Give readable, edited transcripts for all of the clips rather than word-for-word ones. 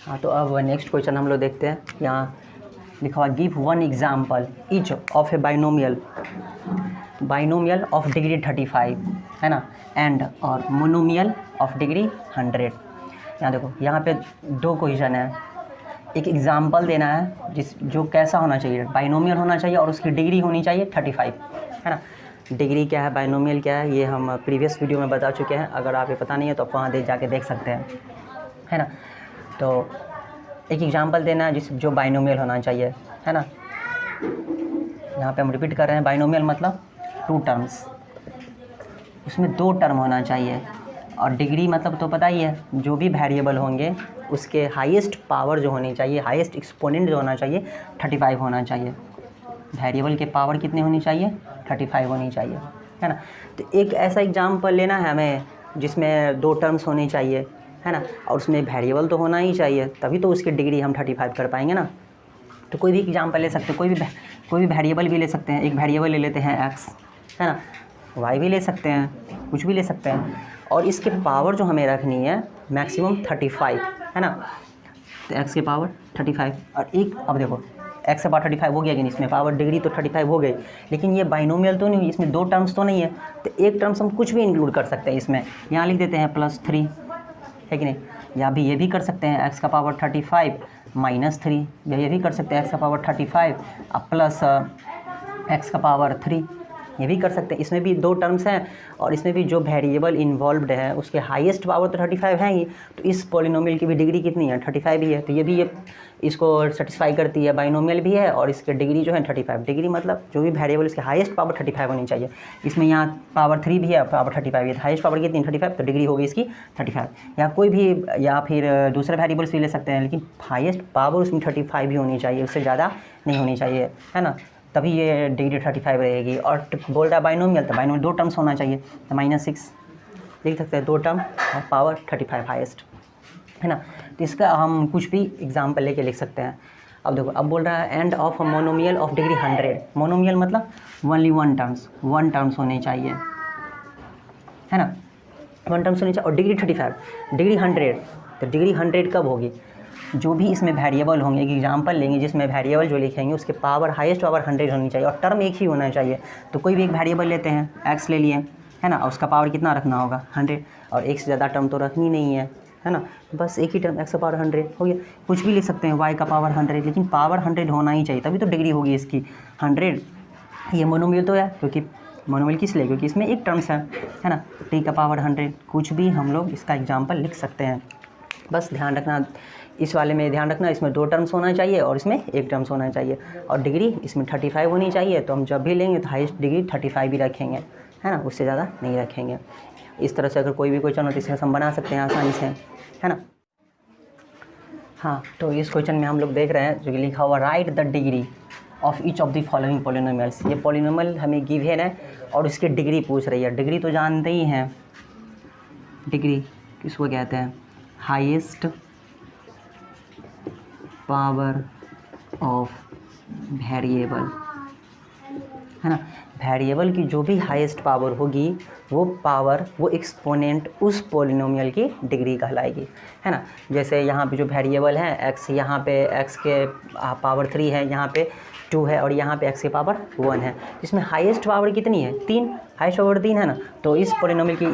हाँ, तो अब नेक्स्ट क्वेश्चन हम लोग देखते हैं। यहाँ लिखा हुआ give one example each of A binomial of degree 35 है ना, एंड और मोनोमियल ऑफ डिग्री 100। यहाँ देखो, यहाँ पे दो क्वेश्चन है, एक एग्जाम्पल देना है जो कैसा होना चाहिए, बाइनोमियल होना चाहिए और उसकी डिग्री होनी चाहिए 35 है ना। डिग्री क्या है, बाइनोमियल क्या है, ये हम प्रीवियस वीडियो में बता चुके हैं। अगर आप ये पता नहीं है तो आप वहाँ जाके देख सकते हैं, है ना। तो एक एग्जांपल देना है जो बाइनोमियल होना चाहिए, है ना। यहाँ पे हम रिपीट कर रहे हैं, बाइनोमियल मतलब 2 टर्म्स, उसमें 2 टर्म होना चाहिए। और डिग्री मतलब तो पता ही है, जो भी वेरिएबल होंगे उसके हाईएस्ट पावर जो होनी चाहिए, हाईएस्ट एक्सपोनेंट जो होना चाहिए 35 होना चाहिए। वेरिएबल के पावर कितनी होनी चाहिए, 35 होनी चाहिए, है ना। तो एक ऐसा एग्जांपल लेना है हमें जिसमें 2 टर्म्स होनी चाहिए, है ना, और उसमें वेरिएबल तो होना ही चाहिए, तभी तो उसकी डिग्री हम 35 कर पाएंगे ना। तो कोई भी एग्जांपल ले सकते हैं, कोई भी वेरिएबल भी ले सकते हैं। एक वेरिएबल ले लेते हैं x, है ना, y भी ले सकते हैं, कुछ भी ले सकते हैं, और इसके पावर जो हमें रखनी है मैक्सिमम 35, है ना। तो x की पावर 35, और एक, अब देखो x का पावर 35 हो गया कि नहीं, इसमें पावर डिग्री तो 35 हो गई, लेकिन ये बाइनोमियल तो नहीं हुई, इसमें 2 टर्म्स तो नहीं है, तो एक टर्म्स हम कुछ भी इंक्लूड कर सकते हैं इसमें। यहाँ लिख देते हैं +3, है कि नहीं। या भी ये भी कर सकते हैं x का पावर 35 -3, या ये भी कर सकते हैं x का पावर 35 अब प्लस x का पावर 3, ये भी कर सकते हैं। इसमें भी 2 टर्म्स हैं, और इसमें भी जो वेरिएबल इन्वॉल्व्ड है उसके हाईएस्ट पावर तो 35 है ही, तो इस पॉलिनोमियल की भी डिग्री कितनी है, 35 ही है। तो ये इसको सेटिस्फाई करती है, बाइनोमियल भी है और इसके डिग्री जो है 35। डिग्री मतलब जो भी वेरिएबल उसके हाईएस्ट पावर 35 होनी चाहिए। इसमें यहाँ पावर 3 भी है, पावर 35 है, हाईएस्ट पावर कितनी 35, तो डिग्री होगी इसकी 35। या कोई भी, या फिर दूसरे वेरिएबल्स भी ले सकते हैं, लेकिन हाईएस्ट पावर उसमें 35 ही होनी चाहिए, उससे ज़्यादा नहीं होनी चाहिए, है ना, तभी ये डिग्री 35 रहेगी। और बोल रहा है बाइनोमियल, तो बाइनोमियल 2 टर्म्स होना चाहिए, तो -6 लिख सकते हैं, 2 टर्म और पावर 35 हाईएस्ट, है ना। तो इसका हम कुछ भी एग्जाम्पल लेके लिख सकते हैं। अब देखो, अब बोल रहा है end of a monomial of degree 100। Monomial मतलब ओनली 1 टर्म्स होने चाहिए, है ना, 1 टर्म्स होने चाहिए, और डिग्री 35, डिग्री 100। तो डिग्री 100 कब होगी, जो भी इसमें वेरिएबल होंगे, एक एग्जांपल लेंगे जिसमें वेरिएबल जो लिखेंगे उसके पावर हाईएस्ट पावर 100 होनी चाहिए, और टर्म एक ही होना चाहिए। तो कोई भी एक वेरिएबल लेते हैं, x ले लिए, है ना, और उसका पावर कितना रखना होगा 100, और एक से ज़्यादा टर्म तो रखनी नहीं है ना, बस एक ही टर्म x का पावर 100 हो गया। कुछ भी ले सकते हैं, y का पावर 100, लेकिन पावर 100 होना ही चाहिए, तभी तो डिग्री होगी इसकी 100। ये मोनोमियल तो है, क्योंकि मोनोमियल किस लिए, क्योंकि इसमें एक टर्म्स है ना। t का पावर 100, कुछ भी हम लोग इसका एग्जाम्पल लिख सकते हैं। बस ध्यान रखना, इस वाले में ध्यान रखना, इसमें 2 टर्म्स होना चाहिए और इसमें 1 टर्म्स होना चाहिए, और डिग्री इसमें 35 होनी चाहिए। तो हम जब भी लेंगे तो हाईएस्ट डिग्री 35 ही रखेंगे, है ना, उससे ज़्यादा नहीं रखेंगे। इस तरह से अगर कोई भी क्वेश्चन हो तो इसे हम बना सकते हैं आसानी से, है ना। हाँ, तो इस क्वेश्चन में हम लोग देख रहे हैं जो लिखा हुआ right the degree of each of the following polynomials. ये पॉलिनोमियल हमें गिवन है और उसकी डिग्री पूछ रही है। डिग्री तो जानते ही हैं, डिग्री किसको कहते हैं, हाईएस्ट पावर ऑफ वेरिएबल, है ना। वेरिएबल की जो भी हाईएस्ट पावर होगी वो पावर, वो एक्सपोनेंट उस पॉलिनोमियल की डिग्री कहलाएगी, है ना। जैसे यहाँ पे जो वेरिएबल है x, यहाँ पे x के पावर 3 है, यहाँ पे 2 है, और यहाँ पे x के पावर 1 है। इसमें हाईएस्ट पावर कितनी है, 3, हाईएस्ट पावर 3 है ना। तो इस पॉलिनोमियल की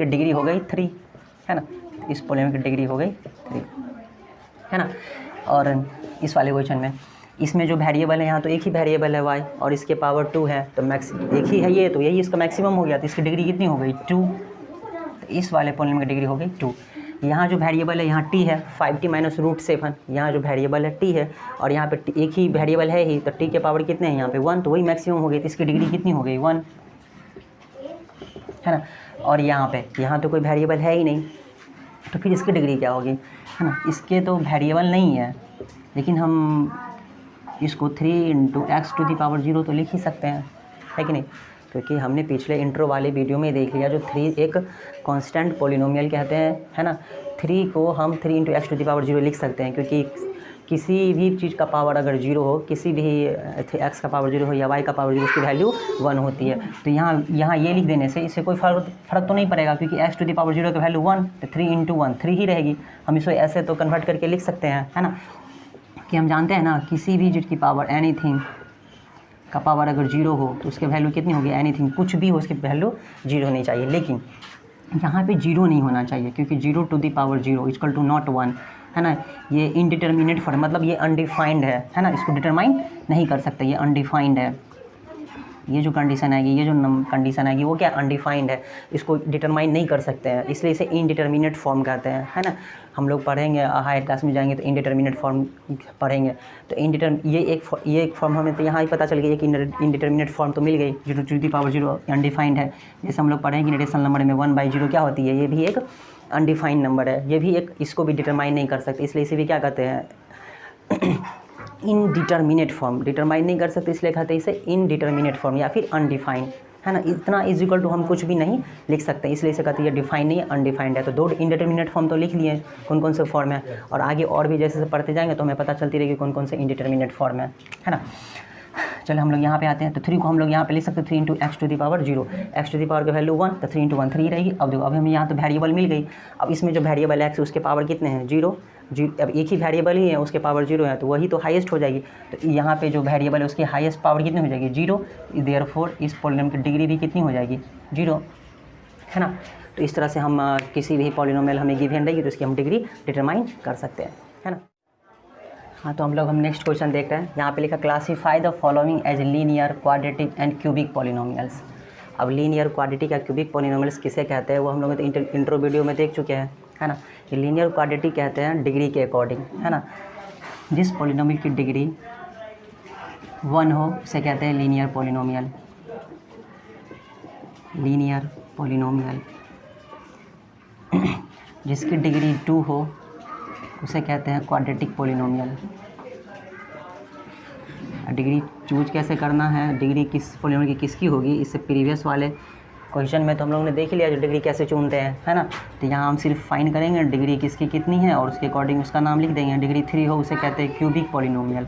डिग्री हो गई 3, है ना, इस पॉलिनोमियल की डिग्री हो गई 3, है ना। और इस वाले क्वेश्चन में इसमें जो वेरिएबल है, यहाँ तो एक ही वेरिएबल है y, और इसके पावर 2 है, तो मैक्स एक ही है ये, तो यही इसका मैक्सिमम हो गया, तो इसकी डिग्री कितनी हो गई 2। तो इस वाले पॉलिनोमियल की डिग्री हो गई 2। यहाँ जो वेरिएबल है, यहाँ t है 5t - √7, यहाँ जो वेरिएबल है t है, और यहाँ पे एक ही वेरिएबल है ही, तो t के पावर कितने हैं यहाँ पे 1, तो वही मैक्सिमम हो गई, तो इसकी डिग्री कितनी हो गई 1, है ना। और यहाँ तो कोई वेरिएबल है ही नहीं, तो फिर इसकी डिग्री क्या होगी, है ना। इसके तो वेरिएबल नहीं है, लेकिन हम इसको 3 × x⁴ तो लिख ही सकते हैं, है कि नहीं, क्योंकि हमने पिछले इंट्रो वाले वीडियो में देख लिया, जो 3 एक कांस्टेंट पॉलिनोमियल कहते हैं, है ना। 3 को हम 3 × x⁴ लिख सकते हैं, क्योंकि किसी भी चीज़ का पावर अगर 0 हो, किसी भी x का पावर 0 हो या y का पावर 0, उसकी वैल्यू 1 होती है। तो यहाँ ये लिख देने से इससे कोई फ़र्क तो नहीं पड़ेगा, क्योंकि x टू द पावर 0 की वैल्यू 1, तो 3 × 1 3 ही रहेगी। हम इसको ऐसे तो कन्वर्ट करके लिख सकते हैं, है ना, कि हम जानते हैं ना किसी भी चीज़ की पावर एनीथिंग का पावर अगर 0 हो तो उसकी वैल्यू कितनी होगी, एनीथिंग कुछ भी हो उसकी वैल्यू 0 होनी चाहिए। लेकिन यहाँ पे 0 नहीं होना चाहिए, क्योंकि 0 to the power 0 equal to not 1, है ना। ये इनडिटर्मिनेट फॉर्म, मतलब ये अनडिफाइंड है ना, इसको डिटरमाइन नहीं कर सकते, ये अनडिफाइंड है। ये जो कंडीशन आएगी, ये जो कंडीशन आएगी वो क्या अनडिफाइंड है, इसको डिटरमाइन नहीं कर सकते हैं, इसलिए इसे इनडिटर्मिनेट फॉर्म कहते हैं, है ना। हम लोग पढ़ेंगे हायर क्लास में जाएंगे तो इनडिटर्मिनेट फॉर्म पढ़ेंगे। तो ये एक फॉर्म हमें तो यहाँ ही पता चल गई कि इनडिटर्मिनेट फॉर्म तो मिल गई, 0 टू दी पावर 0 अनडिफाइंड है। जैसे हम लोग पढ़ेंगे कि रेशनल नंबर में 1/0 क्या होती है, ये भी एक अनडिफाइंड नंबर है, ये भी एक, इसको भी डिटरमाइन नहीं कर सकते, इसलिए इसे भी क्या कहते हैं इनडिटर्मिनेट फॉर्म। डिटरमाइन नहीं कर सकते इसलिए कहते हैं इसे इनडिटर्मिनेट फॉर्म या फिर अनडिफाइंड, है ना। इतना इक्वल टू हम कुछ भी नहीं लिख सकते, इसलिए इसे कहते हैं डिफाइन नहीं है, अनडिफाइंड है। तो 2 इनडिटर्मिनेट फॉर्म तो लिख लिए कौन कौन से फॉर्म है, और आगे और भी जैसे पढ़ते जाएंगे तो हमें पता चलती रहेगी कौन कौन से इनडिटर्मिनेट फॉर्म है ना। चलो हम लोग यहाँ पे आते हैं, तो 3 को हम लोग यहाँ पे लिख सकते हैं 3 × x to the power 0, x to the power की वैल्यू 1, तो 3 × 1 3 रहेगी। अब देखो, अब हमें यहाँ तो वेरिएबल मिल गई। अब इसमें जो वेरिएबल x उसके पावर कितने हैं, 0। अब एक ही वेरिएबल ही है, उसके पावर 0 है, तो वही तो हाईएस्ट हो जाएगी। तो यहाँ पे जो वेरिएबल है उसकी हाईएस्ट पावर कितनी हो जाएगी, 0। देयरफॉर इस पॉलिनोमियल की डिग्री भी कितनी हो जाएगी, 0, है ना। तो इस तरह से हम किसी भी पॉलिनोमियल हमें गिवन रहेगी तो इसकी हम डिग्री डिटरमाइन कर सकते हैं, है ना। हाँ, तो हम नेक्स्ट क्वेश्चन देख रहे हैं। यहाँ पे लिखा classify the following as linear, quadratic and cubic polynomials. अब लीनियर, क्वाड्रेटिक या क्यूबिक पॉलिनोमियल्स किसे कहते हैं वो हम लोग तो इंट्रो वीडियो में देख चुके हैं, है ना। ये लीनियर क्वाड्रेटिक कहते हैं डिग्री के अकॉर्डिंग, है ना। जिस पॉलिनोमियल की डिग्री 1 हो उसे कहते हैं लीनियर पॉलिनोमियल। लीनियर पॉलिनोमियल जिसकी डिग्री 2 हो उसे कहते हैं क्वाड्रेटिक पॉलिनोमियल। डिग्री चूज कैसे करना है, डिग्री किस पॉलिनोमियल की किसकी होगी, इससे प्रीवियस वाले क्वेश्चन में तो हम लोगों ने देख लिया जो डिग्री कैसे चुनते हैं, है ना। तो यहाँ हम सिर्फ फाइंड करेंगे डिग्री किसकी कितनी है और उसके अकॉर्डिंग उसका नाम लिख देंगे। डिग्री 3 हो उसे कहते हैं क्यूबिक पॉलिनोमियल,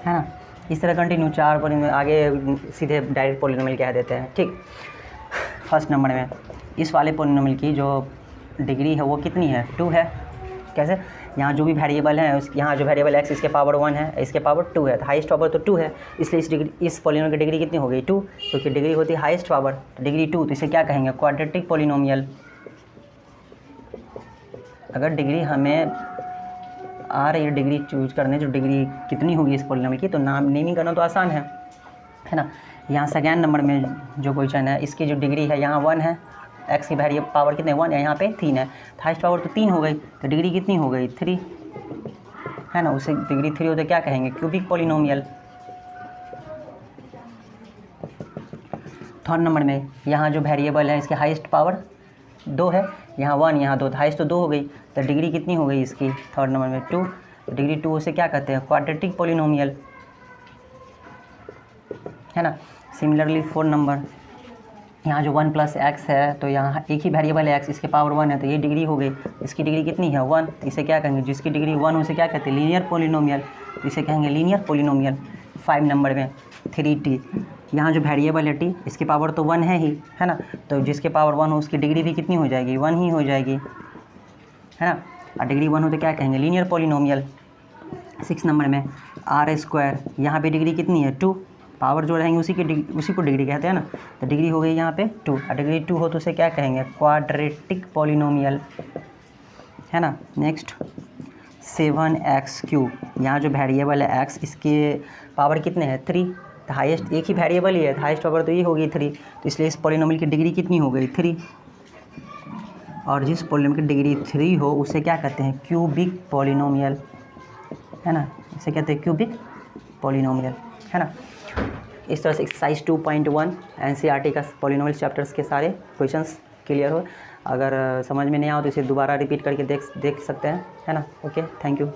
है ना। इस तरह कंटिन्यू 4 पॉलिनोमियल आगे सीधे डायरेक्ट पॉलिनोमियल कह देते हैं, ठीक। फर्स्ट नंबर में इस वाले पॉलिनोमियल की जो डिग्री है वो कितनी है, 2 है। कैसे, यहाँ जो भी वेरिएबल है यहाँ जो वेरिएबल x इसके पावर 1 है, इसके पावर 2 है, तो हाईएस्ट पावर तो 2 है, इसलिए इस पॉलिनोमियल की डिग्री कितनी हो गई, 2, क्योंकि डिग्री होती है हाईएस्ट पावर, तो डिग्री 2, तो इसे क्या कहेंगे, क्वाड्रेटिक पॉलिनोमियल। अगर डिग्री हमें आ रही है डिग्री चूज करने, जो डिग्री कितनी होगी इस पॉलिनोमियल की, तो नेमिंग करना तो आसान है ना। यहाँ सेकेंड नंबर में जो क्वेश्चन है इसकी जो डिग्री है यहाँ 1 है, x की वेरिएबल पावर कितने 1 है, यहाँ पे 3 है, तो हाईएस्ट पावर तो 3 हो गई, तो डिग्री कितनी हो गई 3, है ना। उसे डिग्री 3 होते क्या कहेंगे, क्यूबिक पॉलिनोमियल। थर्ड नंबर में यहाँ जो वेरिएबल है इसके हाईएस्ट पावर 2 है, यहाँ 1 यहाँ 2, तो हाईएस्ट तो 2 हो गई, तो डिग्री कितनी हो गई इसकी थर्ड नंबर में 2, डिग्री 2 उसे क्या कहते हैं, क्वाड्रेटिक पॉलिनोमियल, है ना। सिमिलरली 4 नंबर यहाँ जो 1 + x है, तो यहाँ एक ही वेरिएबल है x, इसके पावर 1 है, तो ये डिग्री हो गई, इसकी डिग्री कितनी है 1, इसे क्या कहेंगे, जिसकी डिग्री 1 उसे क्या कहते हैं, लीनियर पॉलिनोमियल, इसे कहेंगे लीनियर पॉलिनोमियल। 5 नंबर में 3t, यहाँ जो वेरिएबल है t इसके पावर तो 1 है ही, है ना, तो जिसके पावर 1 हो उसकी डिग्री भी कितनी हो जाएगी, 1 ही हो जाएगी, है ना। और डिग्री 1 हो तो क्या कहेंगे, लीनियर पॉलिनोमियल। 6 नंबर में r², यहाँ पे डिग्री कितनी है 2, पावर जो रहेंगे उसी को डिग्री कहते हैं ना, तो डिग्री हो गई यहाँ पे 2, और डिग्री 2 हो तो उसे क्या कहेंगे, क्वाड्रेटिक पॉलिनोमियल, है ना। नेक्स्ट 7x3, यहाँ जो वेरिएबल है x इसके पावर कितने हैं 3, तो हाईएस्ट एक ही वेरिएबल ही है, तो हाईएस्ट पावर तो ये होगी 3, तो इसलिए इस पॉलिनोमियल की डिग्री कितनी हो गई 3, और जिस पॉलिनोमियल की डिग्री 3 हो उसे क्या कहते हैं, क्यूबिक पॉलिनोमियल, है ना, इसे कहते हैं क्यूबिक पॉलिनोमियल, है ना। इस तरह से एक्सरसाइज 2.1 NCERT का पॉलिनोमियल चैप्टर्स के सारे क्वेश्चंस क्लियर हो। अगर समझ में नहीं आओ तो इसे दोबारा रिपीट करके देख सकते हैं, है ना। Okay, thank you.